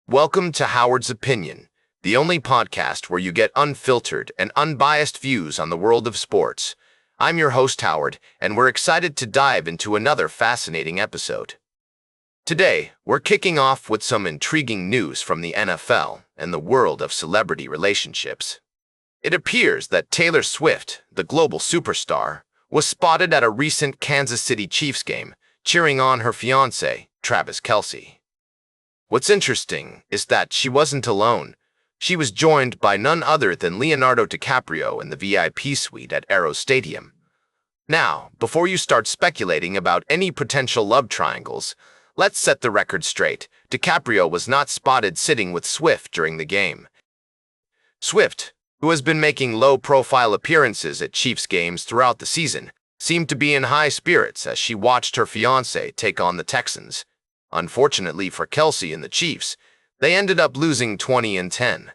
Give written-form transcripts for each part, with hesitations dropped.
Welcome to Howard's Opinion, the only podcast where you get unfiltered and unbiased views on the world of sports. I'm your host, Howard, and we're excited to dive into another fascinating episode. Today, we're kicking off with some intriguing news from the NFL and the world of celebrity relationships. It appears that Taylor Swift, the global superstar, was spotted at a recent Kansas City Chiefs game, cheering on her fiancé, Travis Kelce. What's interesting is that she wasn't alone. She was joined by none other than Leonardo DiCaprio in the VIP suite at Arrow's Stadium. Now, before you start speculating about any potential love triangles, let's set the record straight. DiCaprio was not spotted sitting with Swift during the game. Swift, who has been making low-profile appearances at Chiefs games throughout the season, seemed to be in high spirits as she watched her fiancé take on the Texans. Unfortunately for Kelce and the Chiefs, they ended up losing 20-10.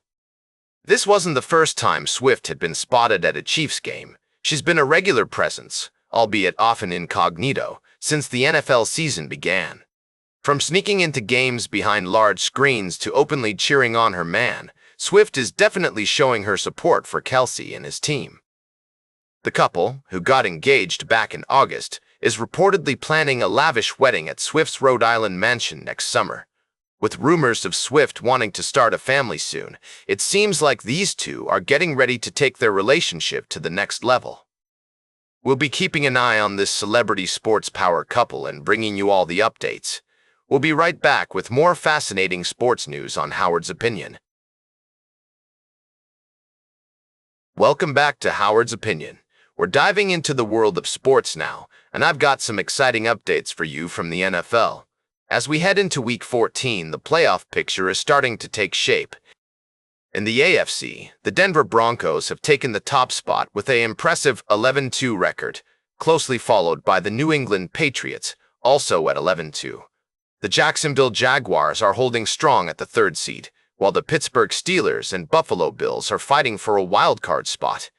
This wasn't the first time Swift had been spotted at a Chiefs game. She's been a regular presence, albeit often incognito, since the NFL season began. From sneaking into games behind large screens to openly cheering on her man, Swift is definitely showing her support for Kelce and his team. The couple, who got engaged back in August, is reportedly planning a lavish wedding at Swift's Rhode Island mansion next summer. With rumors of Swift wanting to start a family soon, it seems like these two are getting ready to take their relationship to the next level. We'll be keeping an eye on this celebrity sports power couple and bringing you all the updates. We'll be right back with more fascinating sports news on Howard's Opinion. Welcome back to Howard's Opinion. We're diving into the world of sports now, and I've got some exciting updates for you from the NFL. As we head into Week 14, the playoff picture is starting to take shape. In the AFC, the Denver Broncos have taken the top spot with an impressive 11-2 record, closely followed by the New England Patriots, also at 11-2. The Jacksonville Jaguars are holding strong at the third seed, while the Pittsburgh Steelers and Buffalo Bills are fighting for a wildcard spot.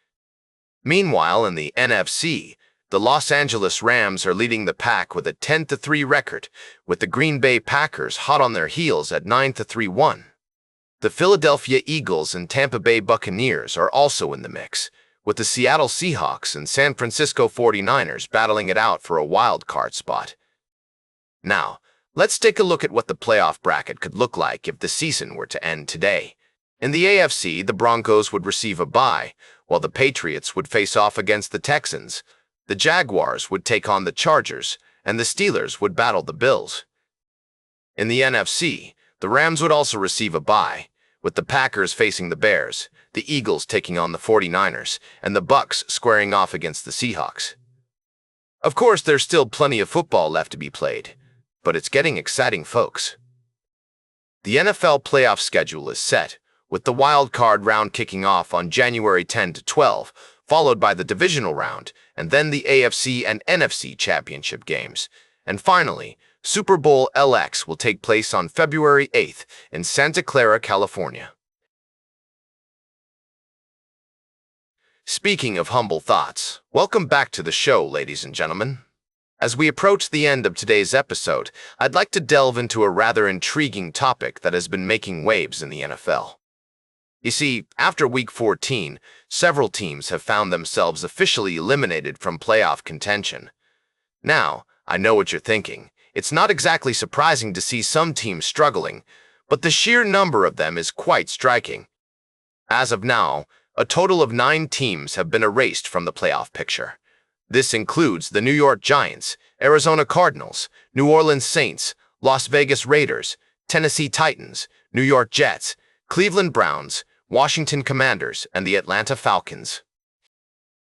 Meanwhile, in the NFC, the Los Angeles Rams are leading the pack with a 10-3 record, with the Green Bay Packers hot on their heels at 9-3-1. The Philadelphia Eagles and Tampa Bay Buccaneers are also in the mix, with the Seattle Seahawks and San Francisco 49ers battling it out for a wild card spot. Now, let's take a look at what the playoff bracket could look like if the season were to end today. In the AFC, the Broncos would receive a bye, while the Patriots would face off against the Texans. The Jaguars would take on the Chargers, and the Steelers would battle the Bills. In the NFC, the Rams would also receive a bye, with the Packers facing the Bears, the Eagles taking on the 49ers, and the Bucs squaring off against the Seahawks. Of course, there's still plenty of football left to be played, but it's getting exciting, folks. The NFL playoff schedule is set, with the wild card round kicking off on January 10-12, followed by the divisional round, and then the AFC and NFC championship games. And finally, Super Bowl LX will take place on February 8th in Santa Clara, California. Speaking of humble thoughts, welcome back to the show, ladies and gentlemen. As we approach the end of today's episode, I'd like to delve into a rather intriguing topic that has been making waves in the NFL. You see, after Week 14, several teams have found themselves officially eliminated from playoff contention. Now, I know what you're thinking. It's not exactly surprising to see some teams struggling, but the sheer number of them is quite striking. As of now, a total of 9 teams have been erased from the playoff picture. This includes the New York Giants, Arizona Cardinals, New Orleans Saints, Las Vegas Raiders, Tennessee Titans, New York Jets, Cleveland Browns, Washington Commanders, and the Atlanta Falcons.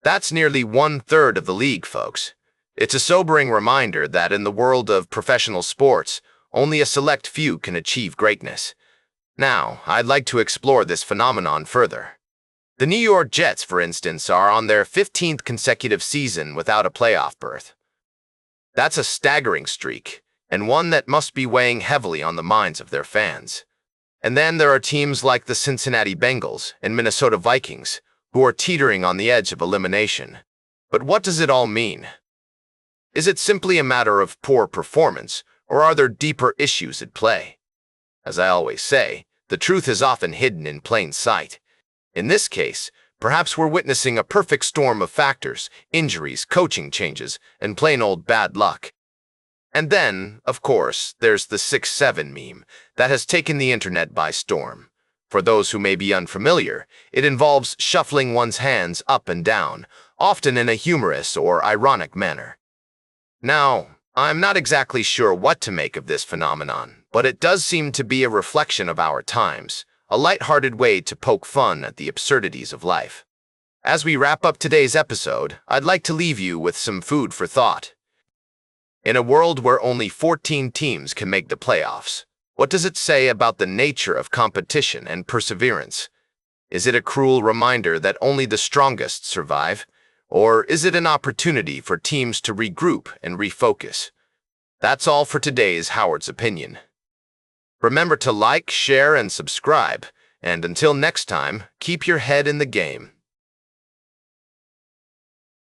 That's nearly 1/3 of the league, folks. It's a sobering reminder that in the world of professional sports, only a select few can achieve greatness. Now, I'd like to explore this phenomenon further. The New York Jets, for instance, are on their 15th consecutive season without a playoff berth. That's a staggering streak, and one that must be weighing heavily on the minds of their fans. And then there are teams like the Cincinnati Bengals and Minnesota Vikings, who are teetering on the edge of elimination. But what does it all mean? Is it simply a matter of poor performance, or are there deeper issues at play? As I always say, the truth is often hidden in plain sight. In this case, perhaps we're witnessing a perfect storm of factors: injuries, coaching changes, and plain old bad luck. And then, of course, there's the 6-7 meme that has taken the internet by storm. For those who may be unfamiliar, it involves shuffling one's hands up and down, often in a humorous or ironic manner. Now, I'm not exactly sure what to make of this phenomenon, but it does seem to be a reflection of our times, a light-hearted way to poke fun at the absurdities of life. As we wrap up today's episode, I'd like to leave you with some food for thought. In a world where only 14 teams can make the playoffs, what does it say about the nature of competition and perseverance? Is it a cruel reminder that only the strongest survive? Or is it an opportunity for teams to regroup and refocus? That's all for today's Howard's Opinion. Remember to like, share, and subscribe. And until next time, keep your head in the game.